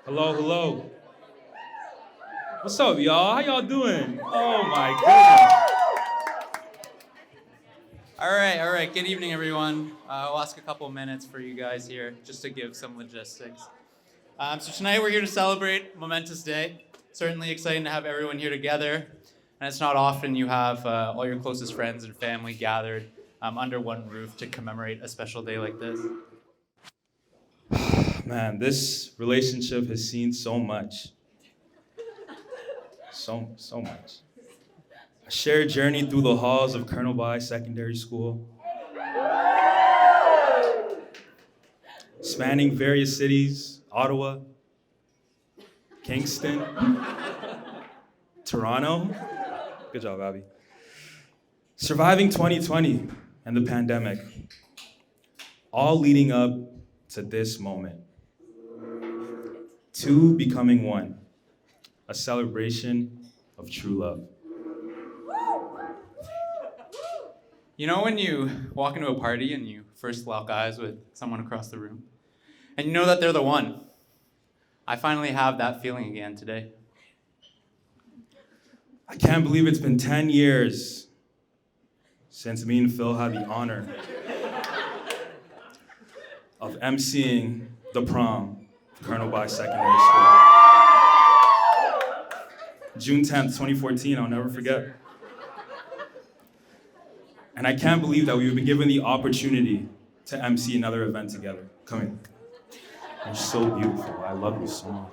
Hello, hello. What's up, y'all? How y'all doing? Oh my goodness. All right. Good evening, everyone. I'll ask a couple of minutes for you guys here just to give some logistics. So tonight we're here to celebrate a momentous day. Certainly exciting to have everyone here together. And it's not often you have all your closest friends and family gathered under one roof to commemorate a special day like this. Man, this relationship has seen so much. So much. A shared journey through the halls of Colonel By Secondary School, spanning various cities, Ottawa, Kingston, Toronto. Good job, Abby. Surviving 2020 and the pandemic, all leading up to this moment. Two becoming one, a celebration of true love. You know when you walk into a party and you first lock eyes with someone across the room? And you know that they're the one. I finally have that feeling again today. I can't believe it's been 10 years since me and Phil had the honor of emceeing the prom of Colonel By Secondary School. June 10th, 2014, I'll never forget. And I can't believe that we've been given the opportunity to MC another event together. Come here. You're so beautiful. I love you so much.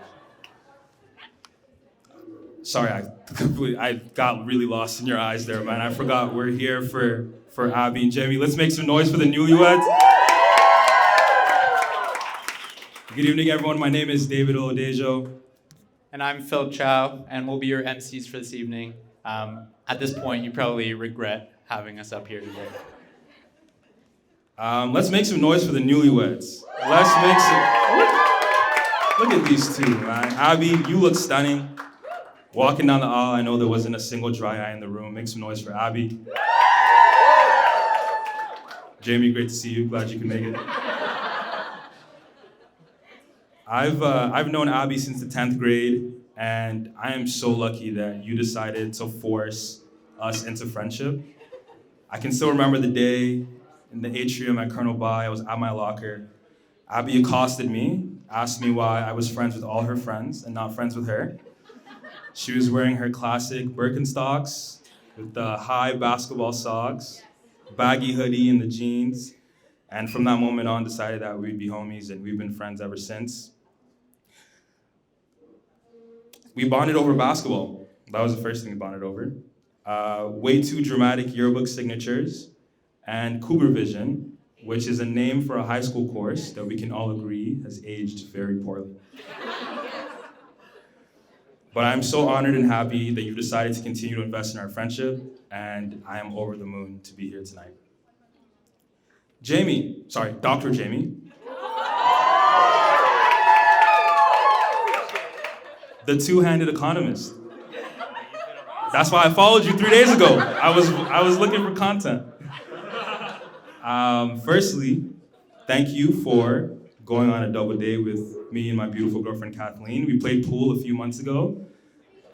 Sorry, I got really lost in your eyes there, man. I forgot we're here for Abby and Jamie. Let's make some noise for the newlyweds. Good evening, everyone. My name is David Oladejo. And I'm Phil Chow, and we'll be your MCs for this evening. At this point, you probably regret having us up here today. Let's make some noise for the newlyweds. Let's make some... Look at these two, man. Abby, you look stunning. Walking down the aisle, I know there wasn't a single dry eye in the room. Make some noise for Abby. Jamie, great to see you. Glad you can make it. I've known Abby since the 10th grade, and I am so lucky that you decided to force us into friendship. I can still remember the day in the atrium at Colonel By. I was at my locker. Abby accosted me, asked me why I was friends with all her friends and not friends with her. She was wearing her classic Birkenstocks with the high basketball socks, baggy hoodie and the jeans, and from that moment on decided that we'd be homies, and we've been friends ever since. We bonded over basketball. That was the first thing we bonded over. Way too dramatic yearbook signatures, and Cougar Vision, which is a name for a high school course that we can all agree has aged very poorly. But I'm so honored and happy that you've decided to continue to invest in our friendship, and I am over the moon to be here tonight. Dr. Jamie. The two-handed economist. That's why I followed you 3 days ago. I was looking for content. Firstly, thank you for going on a double date with me and my beautiful girlfriend Kathleen. We played pool a few months ago,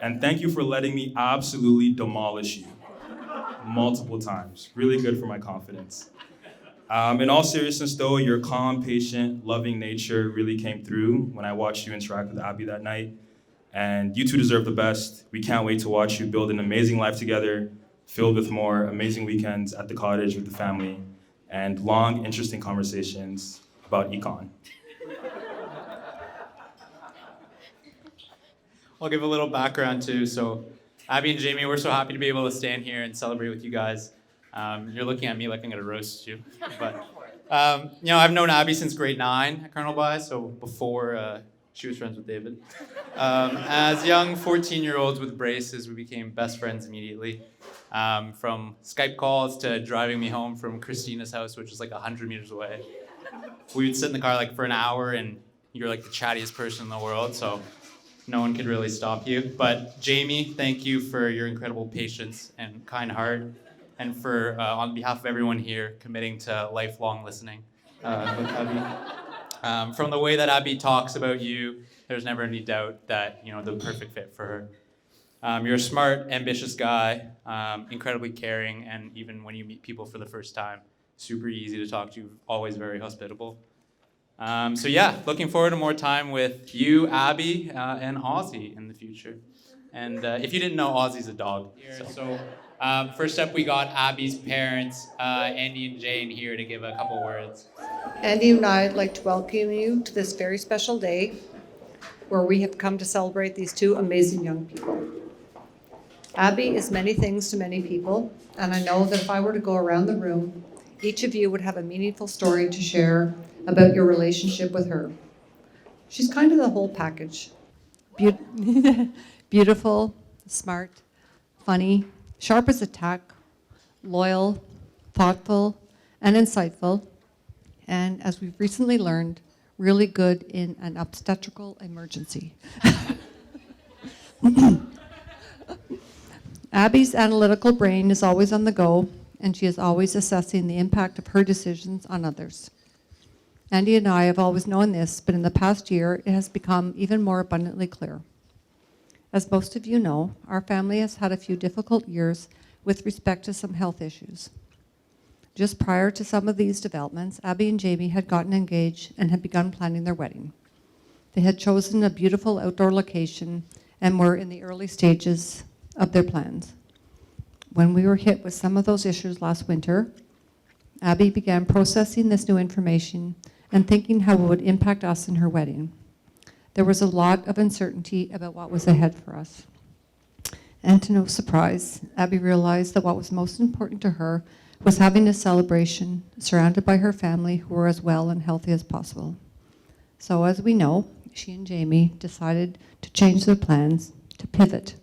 and thank you for letting me absolutely demolish you multiple times. Really good for my confidence. In all seriousness though, your calm, patient, loving nature really came through when I watched you interact with Abby that night. And you two deserve the best. We can't wait to watch you build an amazing life together, filled with more amazing weekends at the cottage with the family, and long, interesting conversations about econ. I'll give a little background too. So, Abby and Jamie, we're so happy to be able to stand here and celebrate with you guys. You're looking at me like I'm gonna roast you, but I've known Abby since grade 9 at Colonel By, so before she was friends with David. As young 14-year-olds with braces, we became best friends immediately. From Skype calls to driving me home from Christina's house, which is like 100 meters away. We would sit in the car like for an hour, and you're like the chattiest person in the world, so no one could really stop you. But Jamie, thank you for your incredible patience and kind heart, and for, on behalf of everyone here, committing to lifelong listening with Abby. From the way that Abby talks about you there's never any doubt that the perfect fit for her. You're a smart, ambitious guy, incredibly caring, and even when you meet people for the first time, super easy to talk to, always very hospitable. So yeah, looking forward to more time with you, Abby, and Ozzy in the future. And if you didn't know, Ozzy's a dog. So first up, we got Abby's parents, Andy and Jane, here to give a couple words. Andy and I would like to welcome you to this very special day where we have come to celebrate these two amazing young people. Abby is many things to many people, and I know that if I were to go around the room, each of you would have a meaningful story to share about your relationship with her. She's kind of the whole package. Beautiful, smart, funny, sharp as a tack, loyal, thoughtful, and insightful, and as we've recently learned, really good in an obstetrical emergency. Abby's analytical brain is always on the go, and she is always assessing the impact of her decisions on others. Andy and I have always known this, but in the past year, it has become even more abundantly clear. As most of you know, our family has had a few difficult years with respect to some health issues. Just prior to some of these developments, Abby and Jamie had gotten engaged and had begun planning their wedding. They had chosen a beautiful outdoor location and were in the early stages of their plans. When we were hit with some of those issues last winter, Abby began processing this new information and thinking how it would impact us in her wedding. There was a lot of uncertainty about what was ahead for us. And to no surprise, Abby realized that what was most important to her was having a celebration surrounded by her family who were as well and healthy as possible. So as we know, she and Jamie decided to change their plans, to pivot,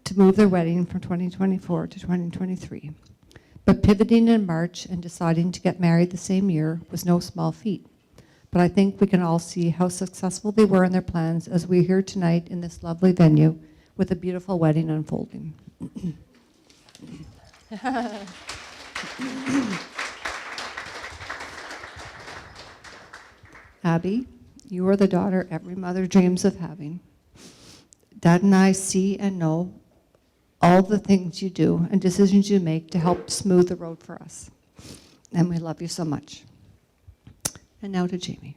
to move their wedding from 2024 to 2023. But pivoting in March and deciding to get married the same year was no small feat. But I think we can all see how successful they were in their plans as we're here tonight in this lovely venue with a beautiful wedding unfolding. Abby, you are the daughter every mother dreams of having. Dad and I see and know all the things you do and decisions you make to help smooth the road for us. And we love you so much. And now to Jamie.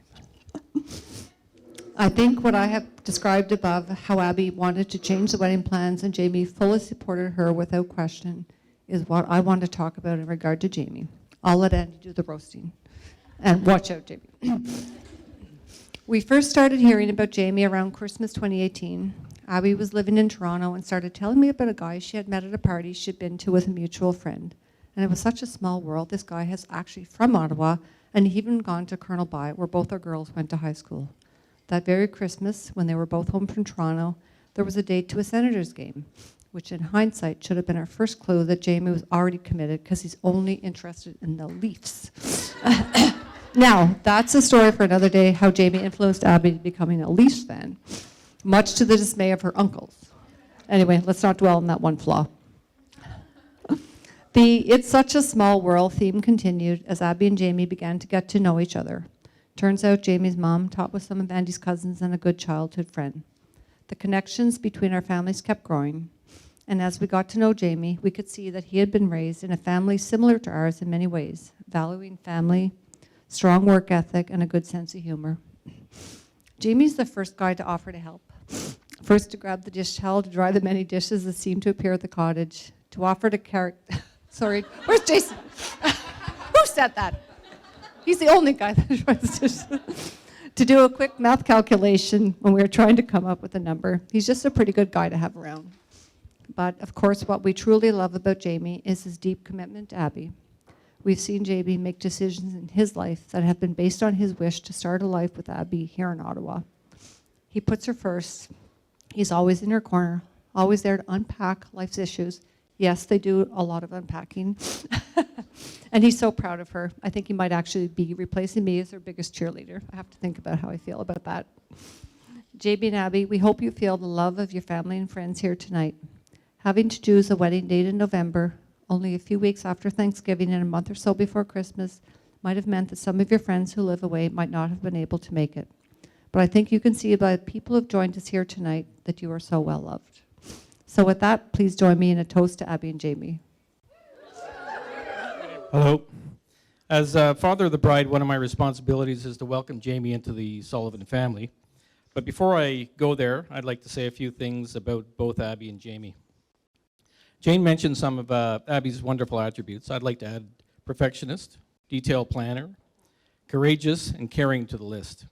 I think what I have described above, how Abby wanted to change the wedding plans and Jamie fully supported her without question, is what I want to talk about in regard to Jamie. I'll let Andy do the roasting. And watch out, Jamie. We first started hearing about Jamie around Christmas 2018. Abby was living in Toronto and started telling me about a guy she had met at a party she'd been to with a mutual friend. And it was such a small world. This guy is actually from Ottawa, and he even gone to Colonel By, where both our girls went to high school. That very Christmas, when they were both home from Toronto, there was a date to a Senators game, which in hindsight should have been our first clue that Jamie was already committed because he's only interested in the Leafs. Now, that's a story for another day, how Jamie influenced Abby to becoming a Leafs fan, much to the dismay of her uncles. Anyway, let's not dwell on that one flaw. The "it's such a small world" theme continued as Abby and Jamie began to get to know each other. Turns out Jamie's mom taught with some of Andy's cousins and a good childhood friend. The connections between our families kept growing, and as we got to know Jamie, we could see that he had been raised in a family similar to ours in many ways, valuing family, strong work ethic, and a good sense of humor. Jamie's the first guy to offer to help. First to grab the dish towel to dry the many dishes that seemed to appear at the cottage, to offer to sorry, where's Jason? Who said that? He's the only guy that dries dishes. To do a quick math calculation when we were trying to come up with a number. He's just a pretty good guy to have around. But of course, what we truly love about Jamie is his deep commitment to Abby. We've seen Jamie make decisions in his life that have been based on his wish to start a life with Abby here in Ottawa. He puts her first. He's always in her corner, always there to unpack life's issues. Yes, they do a lot of unpacking. And he's so proud of her. I think he might actually be replacing me as her biggest cheerleader. I have to think about how I feel about that. Jamie and Abby, we hope you feel the love of your family and friends here tonight. Having to choose a wedding date in November, only a few weeks after Thanksgiving and a month or so before Christmas, might have meant that some of your friends who live away might not have been able to make it. but I think you can see by the people who have joined us here tonight that you are so well loved. So with that, please join me in a toast to Abby and Jamie. Hello. As father of the bride, one of my responsibilities is to welcome Jamie into the Sullivan family. But before I go there, I'd like to say a few things about both Abby and Jamie. Jane mentioned some of Abby's wonderful attributes. I'd like to add perfectionist, detailed planner, courageous, and caring to the list.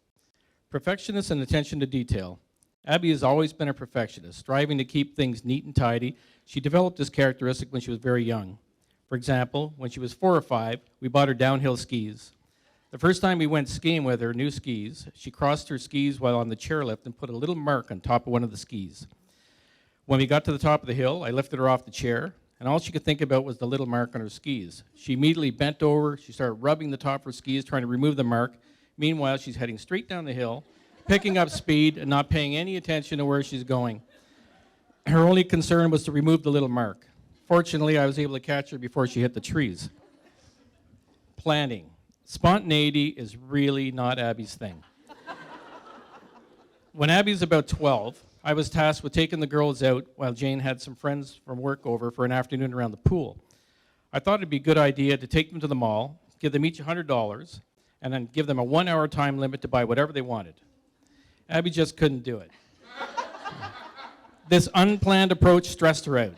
Perfectionist and attention to detail. Abby has always been a perfectionist, striving to keep things neat and tidy. She developed this characteristic when she was very young. For example, when she was 4 or 5, we bought her downhill skis. The first time we went skiing with her new skis, she crossed her skis while on the chairlift and put a little mark on top of one of the skis. When we got to the top of the hill, I lifted her off the chair, and all she could think about was the little mark on her skis. She immediately bent over, she started rubbing the top of her skis, trying to remove the mark. Meanwhile, she's heading straight down the hill, picking up speed and not paying any attention to where she's going. Her only concern was to remove the little mark. Fortunately, I was able to catch her before she hit the trees. Planning. Spontaneity is really not Abby's thing. When Abby's about 12, I was tasked with taking the girls out while Jane had some friends from work over for an afternoon around the pool. I thought it'd be a good idea to take them to the mall, give them each $100, and then give them a 1-hour time limit to buy whatever they wanted. Abby just couldn't do it. This unplanned approach stressed her out.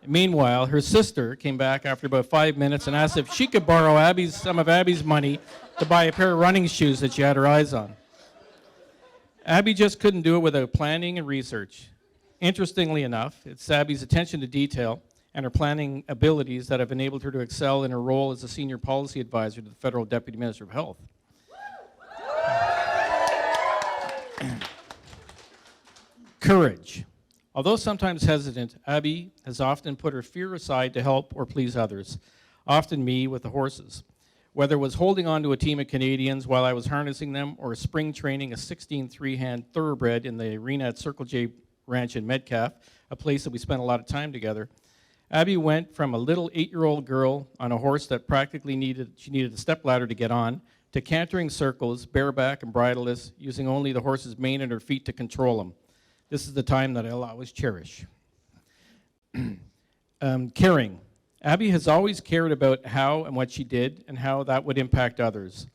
Meanwhile, her sister came back after about 5 minutes and asked if she could borrow some of Abby's money to buy a pair of running shoes that she had her eyes on. Abby just couldn't do it without planning and research. Interestingly enough, it's Abby's attention to detail and her planning abilities that have enabled her to excel in her role as a senior policy advisor to the Federal Deputy Minister of Health. Courage. Although sometimes hesitant, Abby has often put her fear aside to help or please others, often me with the horses. Whether it was holding on to a team of Canadians while I was harnessing them or spring training a 16 three-hand thoroughbred in the arena at Circle J Ranch in Metcalfe, a place that we spent a lot of time together, Abby went from a little 8-year-old girl on a horse that practically needed a stepladder to get on, to cantering circles, bareback and bridleless, using only the horse's mane and her feet to control him. This is the time that I'll always cherish. Caring. Abby has always cared about how and what she did and how that would impact others.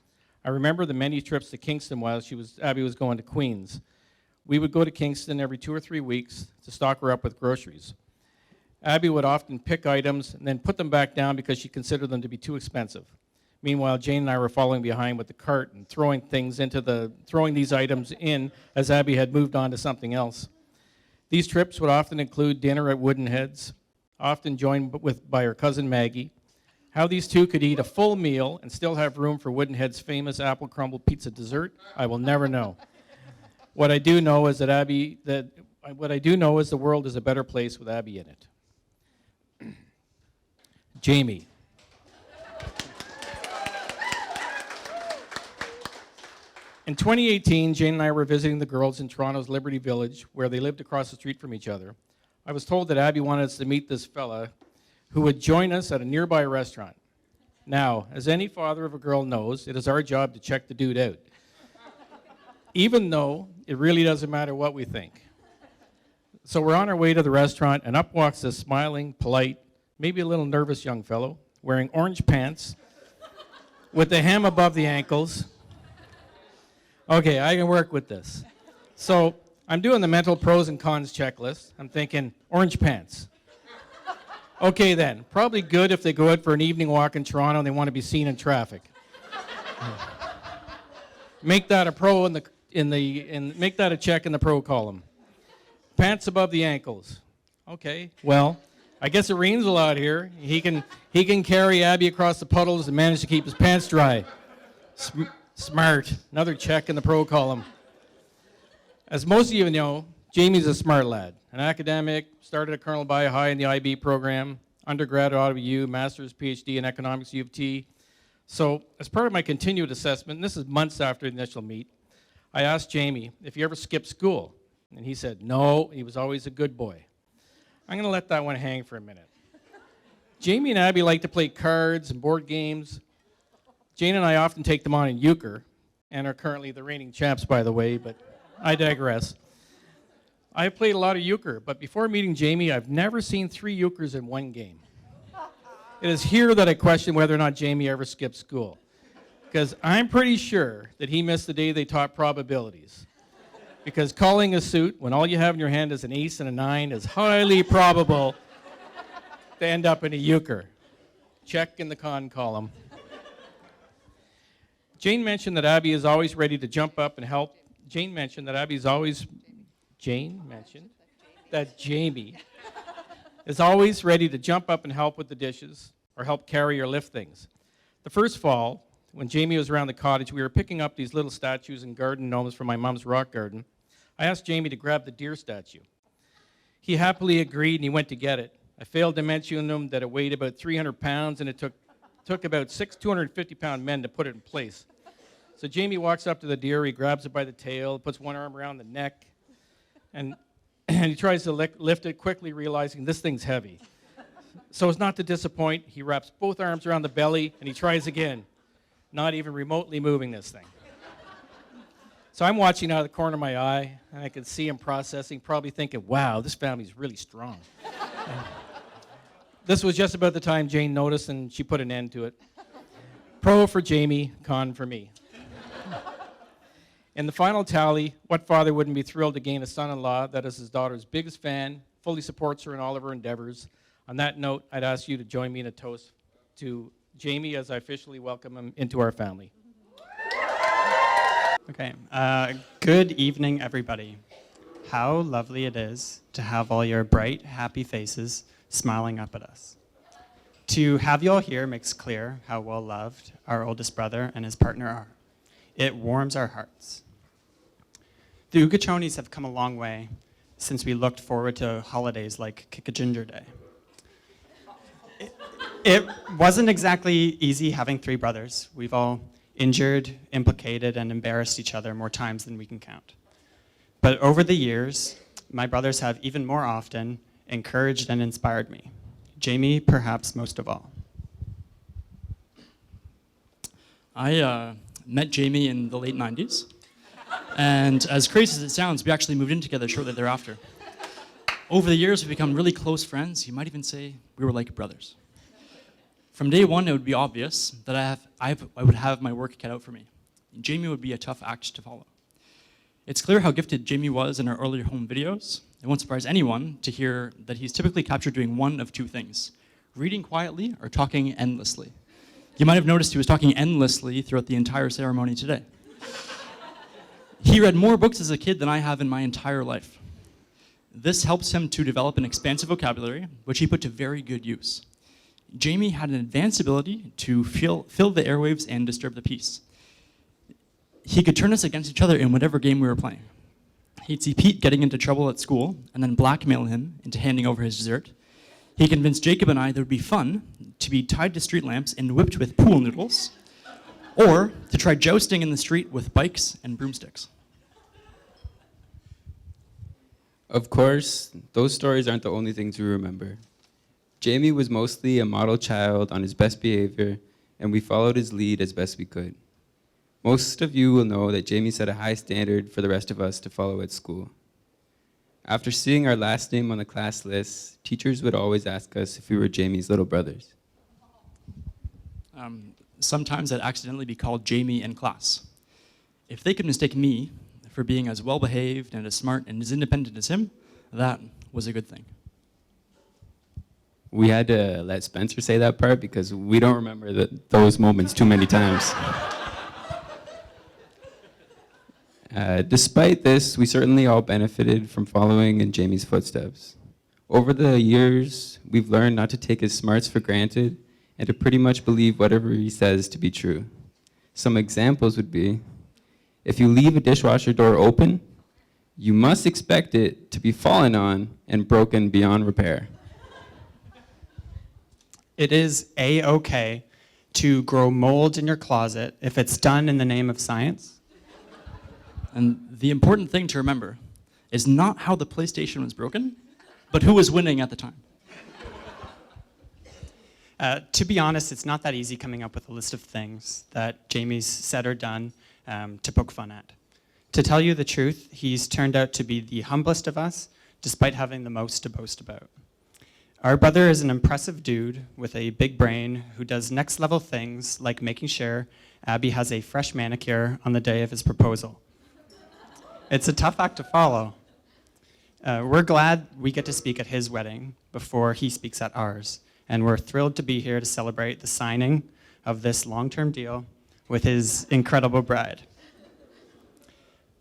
I remember the many trips to Kingston while Abby was going to Queens. We would go to Kingston every 2 or 3 weeks to stock her up with groceries. Abby would often pick items and then put them back down because she considered them to be too expensive. Meanwhile, Jane and I were following behind with the cart and throwing these items in as Abby had moved on to something else. These trips would often include dinner at Woodenhead's, often joined by her cousin Maggie. How these two could eat a full meal and still have room for Woodenhead's famous apple crumble pizza dessert, I will never know. What I do know is the world is a better place with Abby in it. Jamie. In 2018, Jane and I were visiting the girls in Toronto's Liberty Village, where they lived across the street from each other. I was told that Abby wanted us to meet this fella who would join us at a nearby restaurant. Now, as any father of a girl knows, it is our job to check the dude out, even though it really doesn't matter what we think. So we're on our way to the restaurant, and up walks this smiling, polite, maybe a little nervous young fellow, wearing orange pants, with the hem above the ankles. Okay, I can work with this. So I'm doing the mental pros and cons checklist. I'm thinking, orange pants. Okay then, probably good if they go out for an evening walk in Toronto and they want to be seen in traffic. Make that a pro make that a check in the pro column. Pants above the ankles. Okay, well, I guess it rains a lot here. He can carry Abby across the puddles and manage to keep his pants dry. Smart. Another check in the pro column. As most of you know, Jamie's a smart lad. An academic, started at Colonel By High in the IB program, undergrad at Ottawa U, master's, PhD in economics, U of T. So as part of my continued assessment, and this is months after the initial meet, I asked Jamie if he ever skipped school. And he said, no, he was always a good boy. I'm going to let that one hang for a minute. Jamie and Abby like to play cards and board games. Jane and I often take them on in euchre. and are currently the reigning champs, by the way, but I digress. I've played a lot of euchre, but before meeting Jamie, I've never seen 3 euchres in one game. It is here that I question whether or not Jamie ever skipped school, because I'm pretty sure that he missed the day they taught probabilities. Because calling a suit when all you have in your hand is an ace and a 9 is highly probable to end up in a euchre. Check in the con column. Jane mentioned that Abby is always ready to jump up and help. Jane mentioned that Jamie is always ready to jump up and help with the dishes or help carry or lift things. The first fall, when Jamie was around the cottage, we were picking up these little statues and garden gnomes from my mom's rock garden. I asked Jamie to grab the deer statue. He happily agreed and he went to get it. I failed to mention him that it weighed about 300 pounds and it took about 6 250-pound men to put it in place. So Jamie walks up to the deer, he grabs it by the tail, puts one arm around the neck, and he tries to lift it, quickly realizing this thing's heavy. So as not to disappoint, he wraps both arms around the belly and he tries again, not even remotely moving this thing. So I'm watching out of the corner of my eye, and I can see him processing, probably thinking, wow, this family's really strong. This was just about the time Jane noticed, and she put an end to it. Pro for Jamie, con for me. In the final tally, what father wouldn't be thrilled to gain a son-in-law that is his daughter's biggest fan, fully supports her in all of her endeavors? On that note, I'd ask you to join me in a toast to Jamie as I officially welcome him into our family. Okay, good evening, everybody. How lovely it is to have all your bright, happy faces smiling up at us. To have you all here makes clear how well loved our oldest brother and his partner are. It warms our hearts. The Ugachonis have come a long way since we looked forward to holidays like Kick a Ginger Day. It wasn't exactly easy having 3 brothers. We've all injured, implicated, and embarrassed each other more times than we can count. But over the years, my brothers have even more often encouraged and inspired me. Jamie, perhaps most of all. I met Jamie in the late 90s, and as crazy as it sounds, we actually moved in together shortly thereafter. Over the years, we've become really close friends. You might even say we were like brothers. From day one, it would be obvious that I would have my work cut out for me. Jamie would be a tough act to follow. It's clear how gifted Jamie was in our earlier home videos. It won't surprise anyone to hear that he's typically captured doing one of 2 things: reading quietly or talking endlessly. You might have noticed he was talking endlessly throughout the entire ceremony today. He read more books as a kid than I have in my entire life. This helps him to develop an expansive vocabulary, which he put to very good use. Jamie had an advanced ability to fill the airwaves and disturb the peace. He could turn us against each other in whatever game we were playing. He'd see Pete getting into trouble at school and then blackmail him into handing over his dessert. He convinced Jacob and I that it would be fun to be tied to street lamps and whipped with pool noodles, or to try jousting in the street with bikes and broomsticks. Of course, those stories aren't the only things we remember. Jamie was mostly a model child on his best behavior, and we followed his lead as best we could. Most of you will know that Jamie set a high standard for the rest of us to follow at school. After seeing our last name on the class list, teachers would always ask us if we were Jamie's little brothers. Sometimes I'd accidentally be called Jamie in class. If they could mistake me for being as well-behaved and as smart and as independent as him, that was a good thing. We had to let Spencer say that part because we don't remember those moments too many times. Despite this, we certainly all benefited from following in Jamie's footsteps. Over the years, we've learned not to take his smarts for granted and to pretty much believe whatever he says to be true. Some examples would be, if you leave a dishwasher door open, you must expect it to be fallen on and broken beyond repair. It is A-okay to grow mold in your closet if it's done in the name of science. And the important thing to remember is not how the PlayStation was broken, but who was winning at the time. To be honest, it's not that easy coming up with a list of things that Jamie's said or done to poke fun at. To tell you the truth, he's turned out to be the humblest of us, despite having the most to boast about. Our brother is an impressive dude with a big brain who does next level things like making sure Abby has a fresh manicure on the day of his proposal. It's a tough act to follow. We're glad we get to speak at his wedding before he speaks at ours, and we're thrilled to be here to celebrate the signing of this long-term deal with his incredible bride.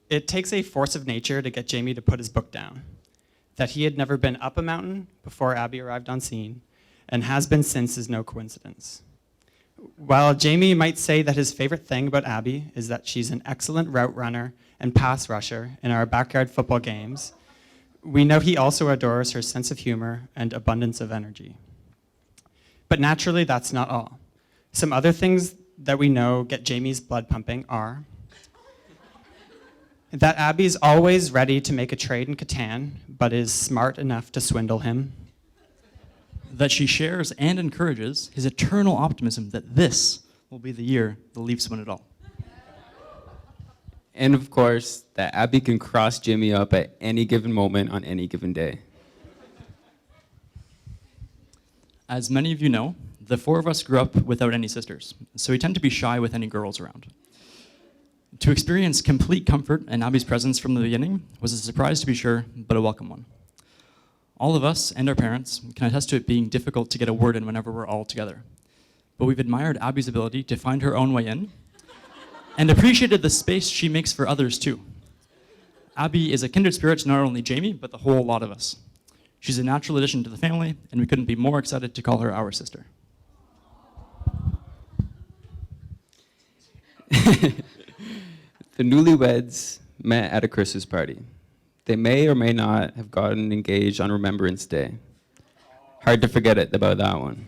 It takes a force of nature to get Jamie to put his book down. That he had never been up a mountain before Abby arrived on scene, and has been since is no coincidence. While Jamie might say that his favorite thing about Abby is that she's an excellent route runner and pass rusher in our backyard football games, we know he also adores her sense of humor and abundance of energy. But naturally, that's not all. Some other things that we know get Jamie's blood pumping are that Abby's always ready to make a trade in Catan, but is smart enough to swindle him. That she shares and encourages his eternal optimism that this will be the year the Leafs win it all. And of course, that Abby can cross Jimmy up at any given moment on any given day. As many of you know, the four of us grew up without any sisters, so we tend to be shy with any girls around. To experience complete comfort in Abby's presence from the beginning was a surprise to be sure, but a welcome one. All of us and our parents can attest to it being difficult to get a word in whenever we're all together. But we've admired Abby's ability to find her own way in and appreciated the space she makes for others too. Abby is a kindred spirit to not only Jamie, but the whole lot of us. She's a natural addition to the family, and we couldn't be more excited to call her our sister. The newlyweds met at a Christmas party. They may or may not have gotten engaged on Remembrance Day. Hard to forget it about that one.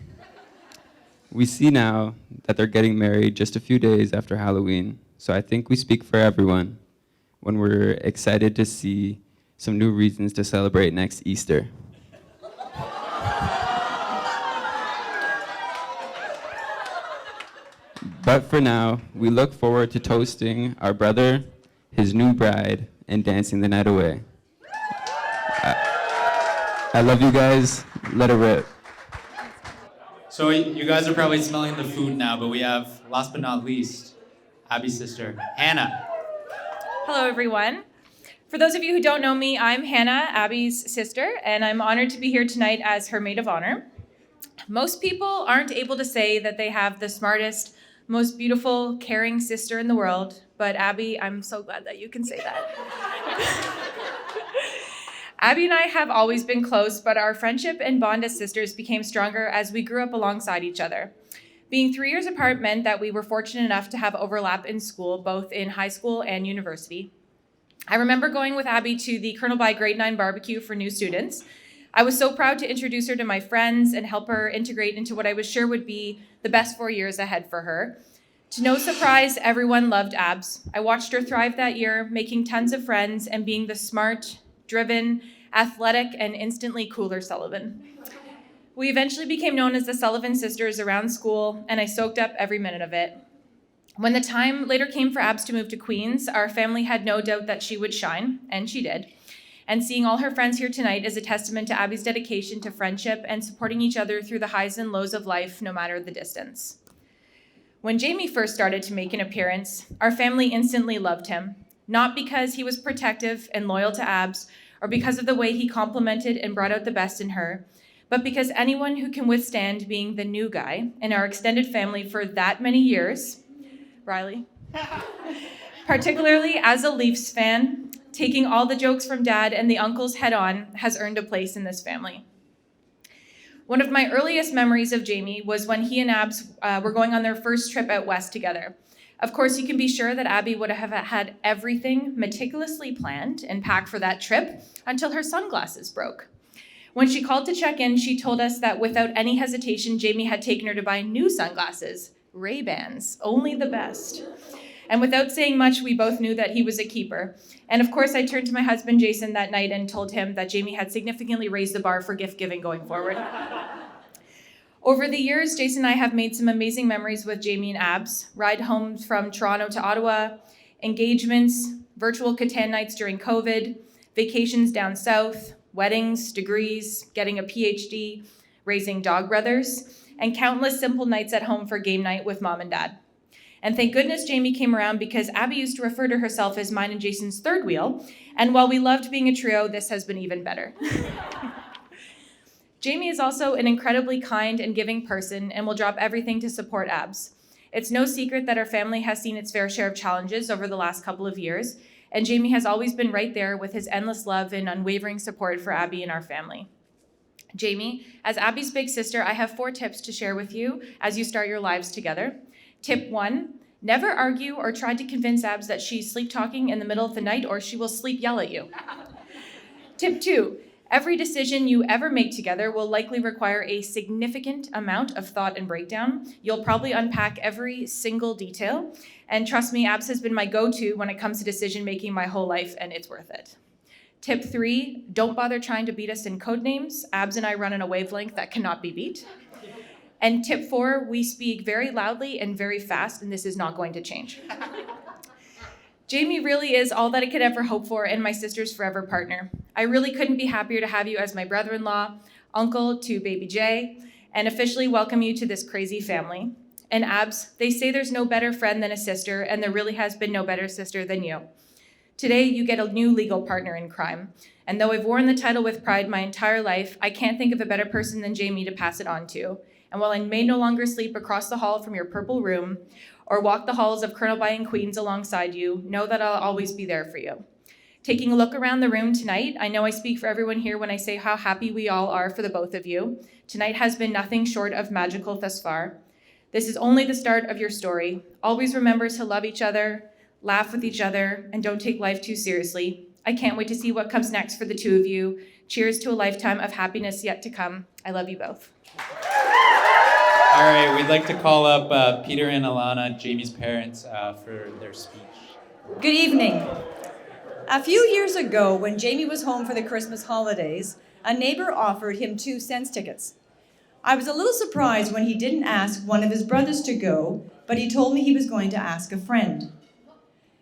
We see now that they're getting married just a few days after Halloween, so I think we speak for everyone when we're excited to see some new reasons to celebrate next Easter. But for now, we look forward to toasting our brother, his new bride, and dancing the night away. I love you guys. Let it rip. So you guys are probably smelling the food now, but we have, last but not least, Abby's sister, Hannah. Hello, everyone. For those of you who don't know me, I'm Hannah, Abby's sister, and I'm honored to be here tonight as her maid of honor. Most people aren't able to say that they have the smartest, most beautiful, caring sister in the world, but Abby, I'm so glad that you can say that. Abby and I have always been close, but our friendship and bond as sisters became stronger as we grew up alongside each other. Being 3 years apart meant that we were fortunate enough to have overlap in school, both in high school and university. I remember going with Abby to the Colonel By Grade 9 barbecue for new students. I was so proud to introduce her to my friends and help her integrate into what I was sure would be the best 4 years ahead for her. To no surprise, everyone loved Abs. I watched her thrive that year, making tons of friends and being the smart, driven, athletic, and instantly cooler Sullivan. We eventually became known as the Sullivan Sisters around school, and I soaked up every minute of it. When the time later came for Abs to move to Queens, our family had no doubt that she would shine, and she did. And seeing all her friends here tonight is a testament to Abby's dedication to friendship and supporting each other through the highs and lows of life, no matter the distance. When Jamie first started to make an appearance, our family instantly loved him, not because he was protective and loyal to Abs, or because of the way he complimented and brought out the best in her, but because anyone who can withstand being the new guy in our extended family for that many years, Riley, particularly as a Leafs fan, taking all the jokes from Dad and the uncles head on, has earned a place in this family. One of my earliest memories of Jamie was when he and Abs were going on their first trip out west together. Of course, you can be sure that Abby would have had everything meticulously planned and packed for that trip until her sunglasses broke. When she called to check in, she told us that without any hesitation, Jamie had taken her to buy new sunglasses, Ray-Bans, only the best. And without saying much, we both knew that he was a keeper. And of course, I turned to my husband, Jason, that night and told him that Jamie had significantly raised the bar for gift giving going forward. Over the years, Jason and I have made some amazing memories with Jamie and Abs. Ride home from Toronto to Ottawa, engagements, virtual Catan nights during COVID, vacations down south, weddings, degrees, getting a PhD, raising dog brothers, and countless simple nights at home for game night with mom and dad. And thank goodness Jamie came around, because Abby used to refer to herself as mine and Jason's third wheel, and while we loved being a trio, this has been even better. Jamie is also an incredibly kind and giving person and will drop everything to support Abs. It's no secret that our family has seen its fair share of challenges over the last couple of years, and Jamie has always been right there with his endless love and unwavering support for Abby and our family. Jamie, as Abby's big sister, I have 4 tips to share with you as you start your lives together. Tip 1, never argue or try to convince Abs that she's sleep talking in the middle of the night, or she will sleep yell at you. Tip 2, every decision you ever make together will likely require a significant amount of thought and breakdown. You'll probably unpack every single detail. And trust me, Abs has been my go-to when it comes to decision making my whole life, and it's worth it. Tip 3, don't bother trying to beat us in code names. Abs and I run in a wavelength that cannot be beat. And tip 4, we speak very loudly and very fast, and this is not going to change. Jamie really is all that I could ever hope for and my sister's forever partner. I really couldn't be happier to have you as my brother-in-law, uncle to baby Jay, and officially welcome you to this crazy family. And Abs, they say there's no better friend than a sister, and there really has been no better sister than you. Today, you get a new legal partner in crime. And though I've worn the title with pride my entire life, I can't think of a better person than Jamie to pass it on to. And while I may no longer sleep across the hall from your purple room, or walk the halls of Colonel By and Queens alongside you, know that I'll always be there for you. Taking a look around the room tonight, I know I speak for everyone here when I say how happy we all are for the both of you. Tonight has been nothing short of magical thus far. This is only the start of your story. Always remember to love each other, laugh with each other, and don't take life too seriously. I can't wait to see what comes next for the two of you. Cheers to a lifetime of happiness yet to come. I love you both. All right, we'd like to call up Peter and Alana, Jamie's parents, for their speech. Good evening. A few years ago, when Jamie was home for the Christmas holidays, a neighbor offered him 2 cents tickets. I was a little surprised when he didn't ask one of his brothers to go, but he told me he was going to ask a friend.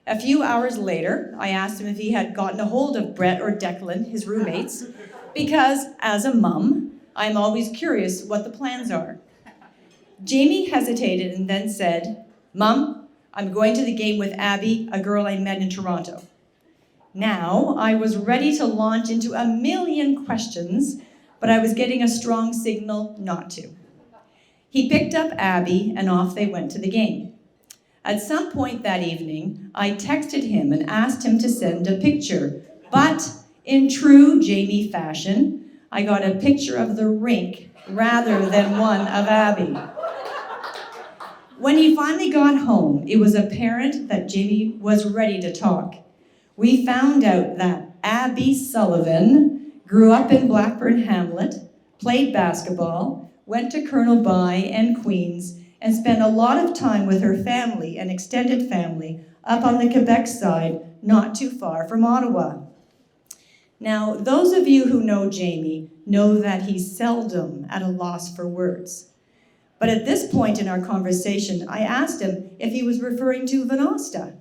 A few hours later, I asked him if he had gotten a hold of Brett or Declan, his roommates, because as a mum, I'm always curious what the plans are. Jamie hesitated and then said, "Mum, I'm going to the game with Abby, a girl I met in Toronto." Now, I was ready to launch into a million questions, but I was getting a strong signal not to. He picked up Abby and off they went to the game. At some point that evening, I texted him and asked him to send a picture, but in true Jamie fashion, I got a picture of the rink rather than one of Abby. When he finally got home, it was apparent that Jamie was ready to talk. We found out that Abby Sullivan grew up in Blackburn Hamlet, played basketball, went to Colonel By and Queens, and spent a lot of time with her family and extended family up on the Quebec side, not too far from Ottawa. Now, those of you who know Jamie know that he's seldom at a loss for words. But at this point in our conversation, I asked him if he was referring to Vanosta.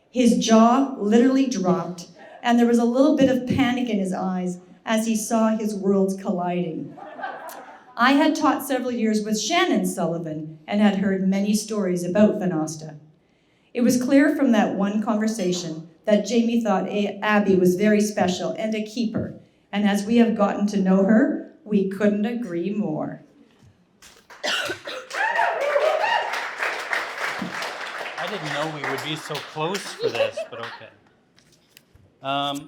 His jaw literally dropped, and there was a little bit of panic in his eyes as he saw his worlds colliding. I had taught several years with Shannon Sullivan and had heard many stories about Vanosta. It was clear from that one conversation that Jamie thought Abby was very special and a keeper, and as we have gotten to know her, we couldn't agree more. I didn't know we would be so close for this, but okay.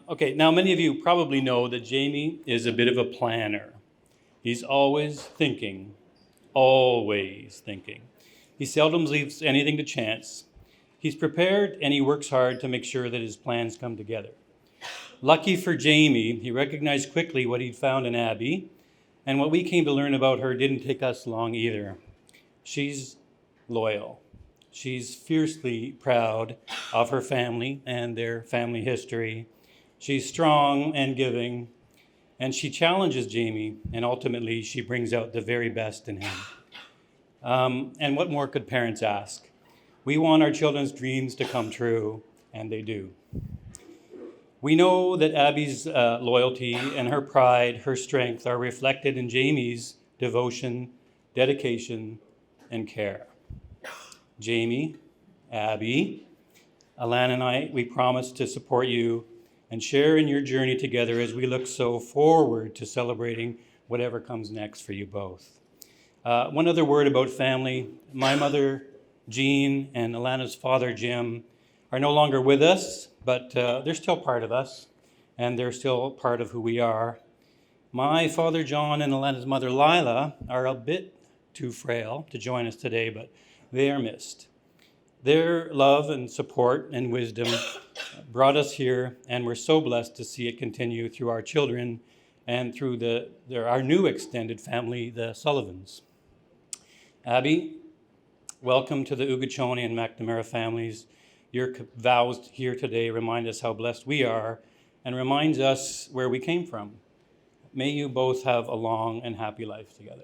Okay, now many of you probably know that Jamie is a bit of a planner. He's always thinking, always thinking. He seldom leaves anything to chance. He's prepared and he works hard to make sure that his plans come together. Lucky for Jamie, he recognized quickly what he'd found in Abby, and what we came to learn about her didn't take us long either. She's loyal. She's fiercely proud of her family and their family history. She's strong and giving, and she challenges Jamie, and ultimately she brings out the very best in him. And what more could parents ask? We want our children's dreams to come true, and they do. We know that Abby's loyalty and her pride, her strength are reflected in Jamie's devotion, dedication, and care. Jamie, Abby, Alan and I, we promise to support you and share in your journey together as we look so forward to celebrating whatever comes next for you both. One other word about family. My mother, Jean, and Alana's father, Jim, are no longer with us, but they're still part of us, and they're still part of who we are. My father, John, and Alana's mother, Lila, are a bit too frail to join us today, but they are missed. Their love and support and wisdom brought us here, and we're so blessed to see it continue through our children and through our new extended family, the Sullivans. Abby, welcome to the Ugachoni and McNamara families. Your vows here today remind us how blessed we are and reminds us where we came from. May you both have a long and happy life together.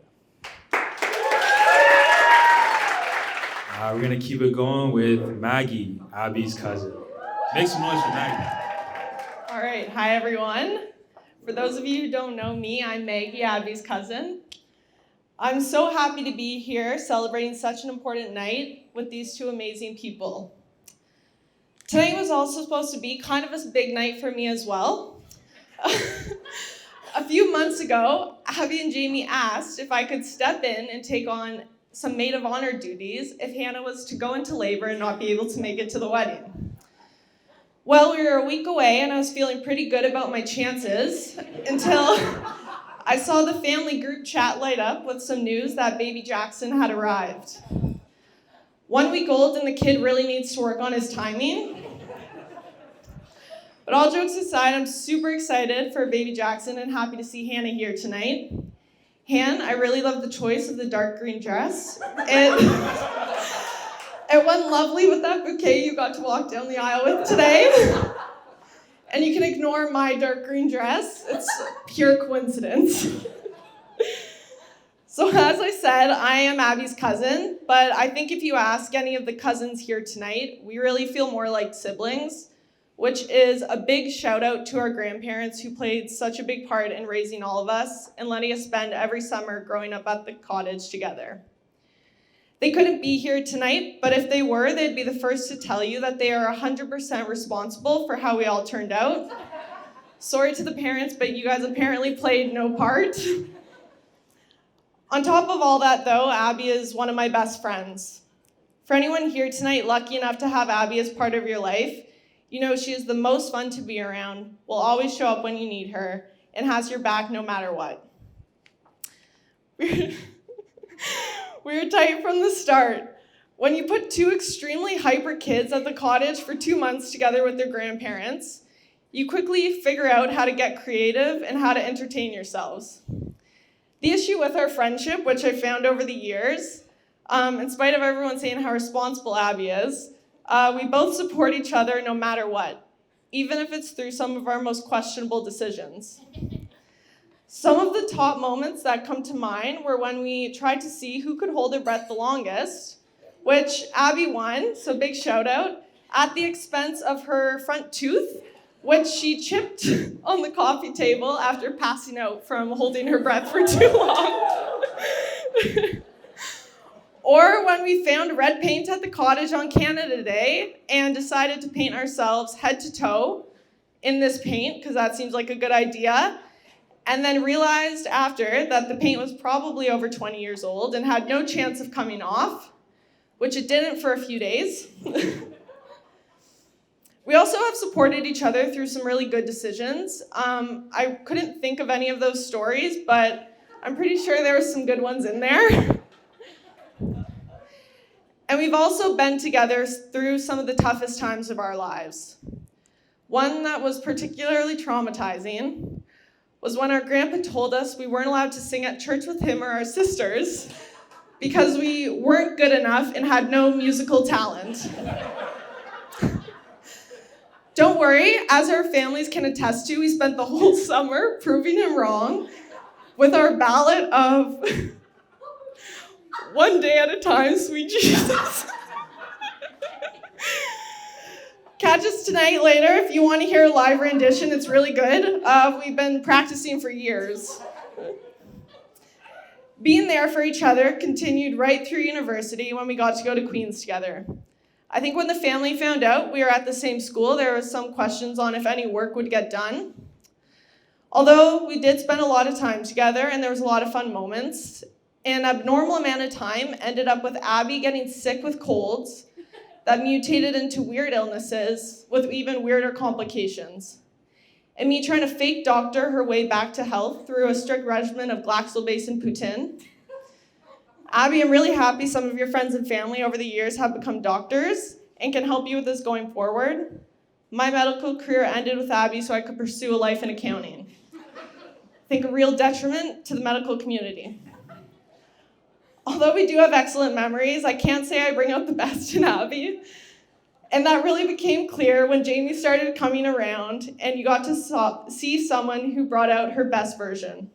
We're gonna keep it going with Maggie, Abby's cousin. Make some noise for Maggie. All right, hi everyone. For those of you who don't know me, I'm Maggie, Abby's cousin. I'm so happy to be here celebrating such an important night with these two amazing people. Tonight was also supposed to be kind of a big night for me as well. A few months ago, Abby and Jamie asked if I could step in and take on some maid of honor duties if Hannah was to go into labor and not be able to make it to the wedding. Well, we were a week away and I was feeling pretty good about my chances until I saw the family group chat light up with some news that baby Jackson had arrived. 1 week old and the kid really needs to work on his timing. But all jokes aside, I'm super excited for baby Jackson and happy to see Hannah here tonight. Han, I really love the choice of the dark green dress. And it went lovely with that bouquet you got to walk down the aisle with today. And you can ignore my dark green dress. It's pure coincidence. So as I said, I am Abby's cousin, but I think if you ask any of the cousins here tonight, we really feel more like siblings, which is a big shout out to our grandparents who played such a big part in raising all of us and letting us spend every summer growing up at the cottage together. They couldn't be here tonight, but if they were, they'd be the first to tell you that they are 100% responsible for how we all turned out. Sorry to the parents, but you guys apparently played no part. On top of all that though, Abby is one of my best friends. For anyone here tonight lucky enough to have Abby as part of your life, you know she is the most fun to be around, will always show up when you need her, and has your back no matter what. We were tight from the start. When you put two extremely hyper kids at the cottage for 2 months together with their grandparents, you quickly figure out how to get creative and how to entertain yourselves. The issue with our friendship, which I found over the years, in spite of everyone saying how responsible Abby is, we both support each other no matter what, even if it's through some of our most questionable decisions. Some of the top moments that come to mind were when we tried to see who could hold their breath the longest, which Abby won, so big shout out, at the expense of her front tooth, which she chipped on the coffee table after passing out from holding her breath for too long. Or when we found red paint at the cottage on Canada Day and decided to paint ourselves head to toe in this paint, because that seems like a good idea, and then realized after that the paint was probably over 20 years old and had no chance of coming off, which it didn't for a few days. We also have supported each other through some really good decisions. I couldn't think of any of those stories, but I'm pretty sure there were some good ones in there. And we've also been together through some of the toughest times of our lives. One that was particularly traumatizing was when our grandpa told us we weren't allowed to sing at church with him or our sisters because we weren't good enough and had no musical talent. Don't worry, as our families can attest to, we spent the whole summer proving him wrong with our ballad of One Day at a Time, Sweet Jesus. Catch us tonight later if you want to hear a live rendition. It's really good. We've been practicing for years. Being there for each other continued right through university when we got to go to Queen's together. I think when the family found out we were at the same school, there was some questions on if any work would get done. Although we did spend a lot of time together and there was a lot of fun moments, an abnormal amount of time ended up with Abby getting sick with colds that mutated into weird illnesses with even weirder complications. And me trying to fake doctor her way back to health through a strict regimen of Glaxobase and Putin. Abby, I'm really happy some of your friends and family over the years have become doctors and can help you with this going forward. My medical career ended with Abby so I could pursue a life in accounting. I think a real detriment to the medical community. Although we do have excellent memories, I can't say I bring out the best in Abby. And that really became clear when Jamie started coming around and you got to see someone who brought out her best version.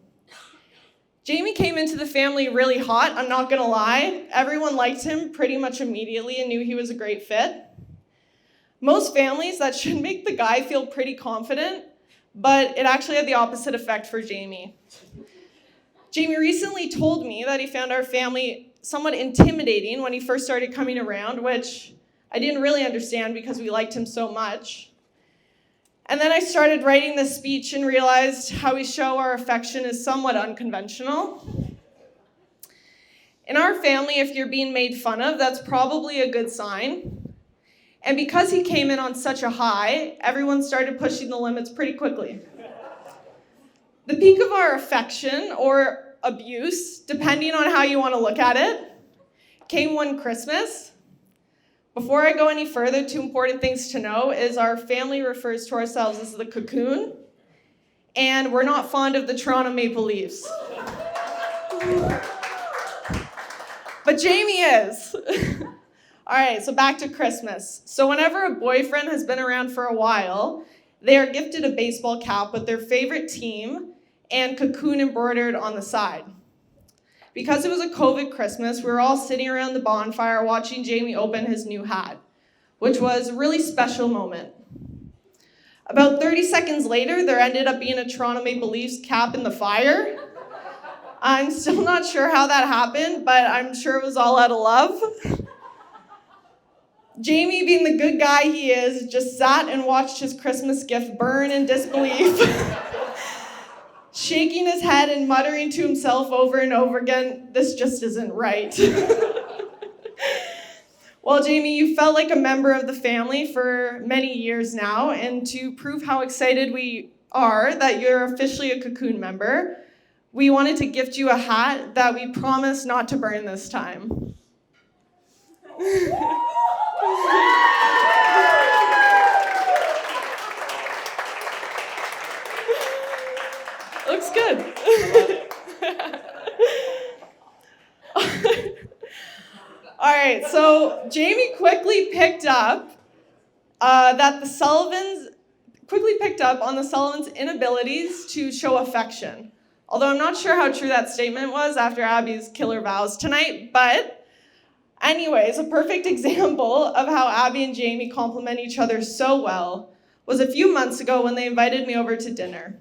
Jamie came into the family really hot, I'm not gonna lie. Everyone liked him pretty much immediately and knew he was a great fit. Most families, that should make the guy feel pretty confident, but it actually had the opposite effect for Jamie. Jamie recently told me that he found our family somewhat intimidating when he first started coming around, which I didn't really understand because we liked him so much. And then I started writing this speech and realized how we show our affection is somewhat unconventional. In our family, if you're being made fun of, that's probably a good sign. And because he came in on such a high, everyone started pushing the limits pretty quickly. The peak of our affection, or abuse, depending on how you want to look at it, came one Christmas. Before I go any further, two important things to know is our family refers to ourselves as the Cocoon, and we're not fond of the Toronto Maple Leafs. But Jamie is. All right, so back to Christmas. So whenever a boyfriend has been around for a while, they are gifted a baseball cap with their favorite team and Cocoon embroidered on the side. Because it was a COVID Christmas, we were all sitting around the bonfire watching Jamie open his new hat, which was a really special moment. About 30 seconds later, there ended up being a Toronto Maple Leafs cap in the fire. I'm still not sure how that happened, but I'm sure it was all out of love. Jamie, being the good guy he is, just sat and watched his Christmas gift burn in disbelief. Shaking his head and muttering to himself over and over again, "This just isn't right." Well, Jamie, you felt like a member of the family for many years now, and to prove how excited we are that you're officially a Cocoon member, we wanted to gift you a hat that we promise not to burn this time. Looks good. All right, so Jamie quickly picked up on the Sullivans' inabilities to show affection. Although I'm not sure how true that statement was after Abby's killer vows tonight, but anyways, a perfect example of how Abby and Jamie complement each other so well was a few months ago when they invited me over to dinner.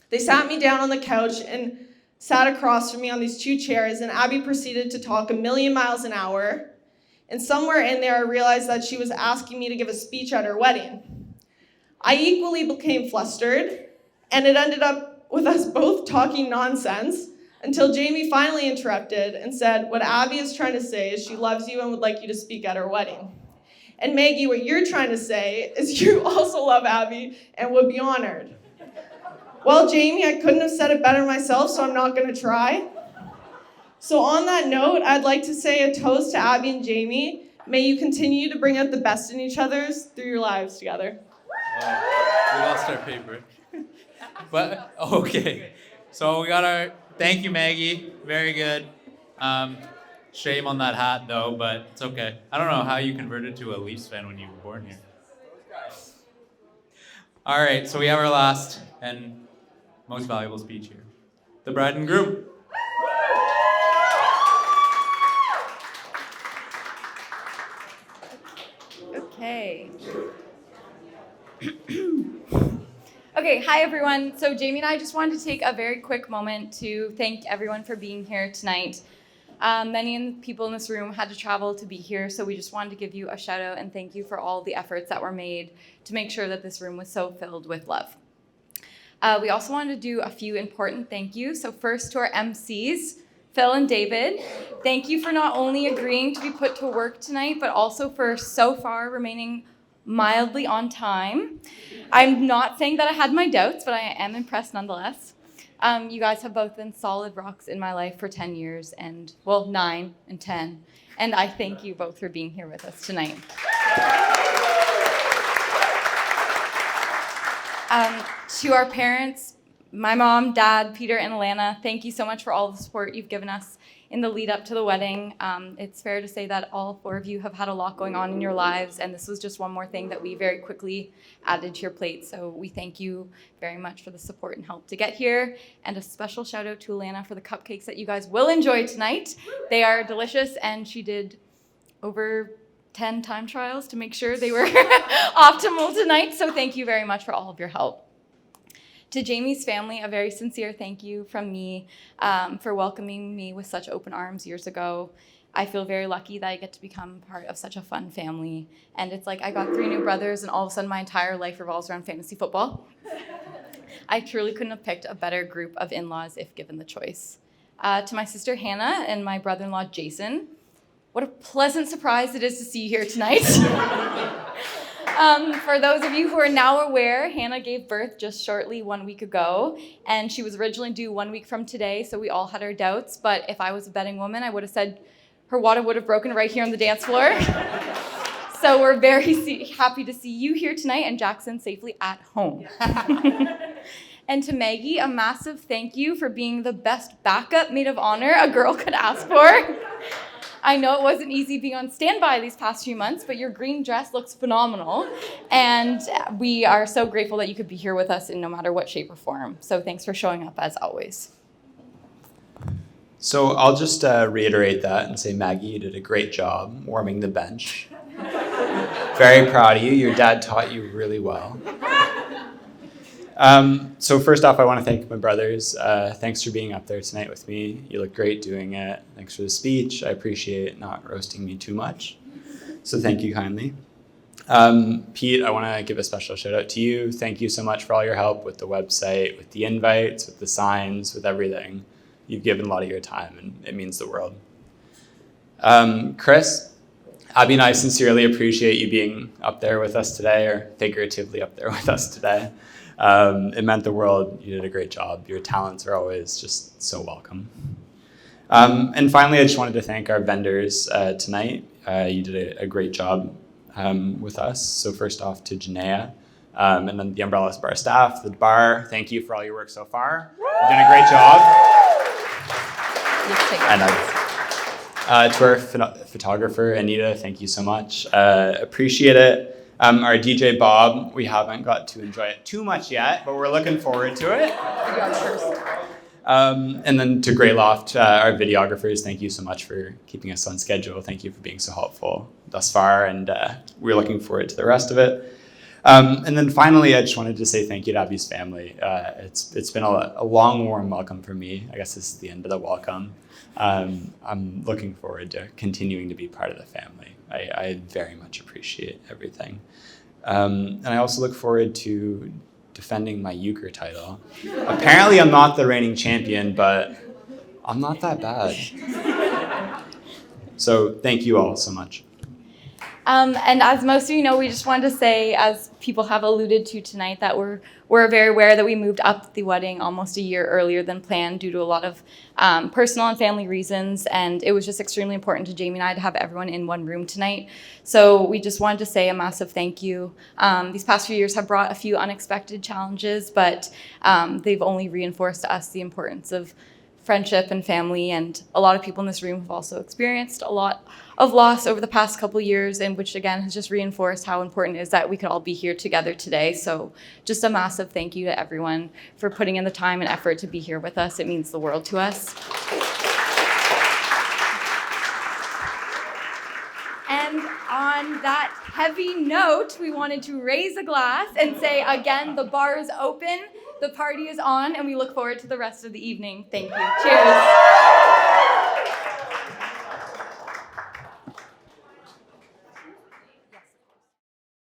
They sat me down on the couch and sat across from me on these two chairs, and Abby proceeded to talk a million miles an hour. And somewhere in there, I realized that she was asking me to give a speech at her wedding. I equally became flustered, and it ended up with us both talking nonsense until Jamie finally interrupted and said, "What Abby is trying to say is she loves you and would like you to speak at her wedding. And Maggie, what you're trying to say is you also love Abby and would be honored." Well, Jamie, I couldn't have said it better myself, so I'm not going to try. So on that note, I'd like to say a toast to Abby and Jamie. May you continue to bring out the best in each other through your lives together. We lost our paper. But, okay. So we got our, thank you, Maggie. Very good. Shame on that hat, though, but it's okay. I don't know how you converted to a Leafs fan when you were born here. All right, so we have our last and most valuable speech here. The bride and groom. Okay. Okay, hi everyone. So Jamie and I just wanted to take a very quick moment to thank everyone for being here tonight. Many people in this room had to travel to be here, so we just wanted to give you a shout out and thank you for all the efforts that were made to make sure that this room was so filled with love. We also wanted to do a few important thank yous. So first to our MCs, Phil and David, thank you for not only agreeing to be put to work tonight, but also for so far remaining mildly on time. I'm not saying that I had my doubts, but I am impressed nonetheless. You guys have both been solid rocks in my life for 10 years, and well, 9 and 10. And I thank you both for being here with us tonight. To our parents, my mom, dad, Peter, and Alana, thank you so much for all the support you've given us in the lead up to the wedding. It's fair to say that all 4 of you have had a lot going on in your lives, and this was just one more thing that we very quickly added to your plate. So we thank you very much for the support and help to get here. And a special shout out to Alana for the cupcakes that you guys will enjoy tonight. They are delicious, and she did over 10 time trials to make sure they were optimal tonight. So thank you very much for all of your help. To Jamie's family, a very sincere thank you from me for welcoming me with such open arms years ago. I feel very lucky that I get to become part of such a fun family. And it's like I got 3 new brothers, and all of a sudden my entire life revolves around fantasy football. I truly couldn't have picked a better group of in-laws if given the choice. To my sister Hannah and my brother-in-law Jason, what a pleasant surprise it is to see you here tonight. For those of you who are now aware, Hannah gave birth just shortly 1 week ago, and she was originally due 1 week from today, so we all had our doubts, but if I was a betting woman, I would have said her water would have broken right here on the dance floor. So we're very happy to see you here tonight and Jackson safely at home. And to Maggie, a massive thank you for being the best backup maid of honor a girl could ask for. I know it wasn't easy being on standby these past few months, but your green dress looks phenomenal. And we are so grateful that you could be here with us in no matter what shape or form. So thanks for showing up as always. So I'll just reiterate that and say, Maggie, you did a great job warming the bench. Very proud of you. Your dad taught you really well. So first off, I want to thank my brothers. Thanks for being up there tonight with me. You look great doing it. Thanks for the speech. I appreciate not roasting me too much. So thank you kindly. Pete, I want to give a special shout out to you. Thank you so much for all your help with the website, with the invites, with the signs, with everything. You've given a lot of your time, and it means the world. Chris, Abby and I sincerely appreciate you being up there with us today, or figuratively up there with us today. It meant the world. You did a great job. Your talents are always just so welcome. And finally, I just wanted to thank our vendors tonight. You did a great job with us. So first off to Janaea, and then the Umbrellas Bar staff, the bar, thank you for all your work so far. You've done a great job. And to our photographer, Anita, thank you so much. Appreciate it. Our DJ Bob, we haven't got to enjoy it too much yet, but we're looking forward to it. And then to Greyloft, our videographers, thank you so much for keeping us on schedule. Thank you for being so helpful thus far, and we're looking forward to the rest of it. And then finally, I just wanted to say thank you to Abby's family. It's been a long, warm welcome for me. I guess this is the end of the welcome. I'm looking forward to continuing to be part of the family. I very much appreciate everything. And I also look forward to defending my euchre title. Apparently I'm not the reigning champion, but I'm not that bad. So thank you all so much. And as most of you know, we just wanted to say, as people have alluded to tonight, that we're very aware that we moved up the wedding almost a year earlier than planned due to a lot of personal and family reasons. And it was just extremely important to Jamie and I to have everyone in one room tonight. So we just wanted to say a massive thank you. These past few years have brought a few unexpected challenges, but they've only reinforced to us the importance of friendship and family, and a lot of people in this room have also experienced a lot of loss over the past couple years, and which again has just reinforced how important it is that we could all be here together today. So just a massive thank you to everyone for putting in the time and effort to be here with us. It means the world to us. And on that heavy note, we wanted to raise a glass and say, again, the bar is open, the party is on, and we look forward to the rest of the evening. Thank you. Cheers.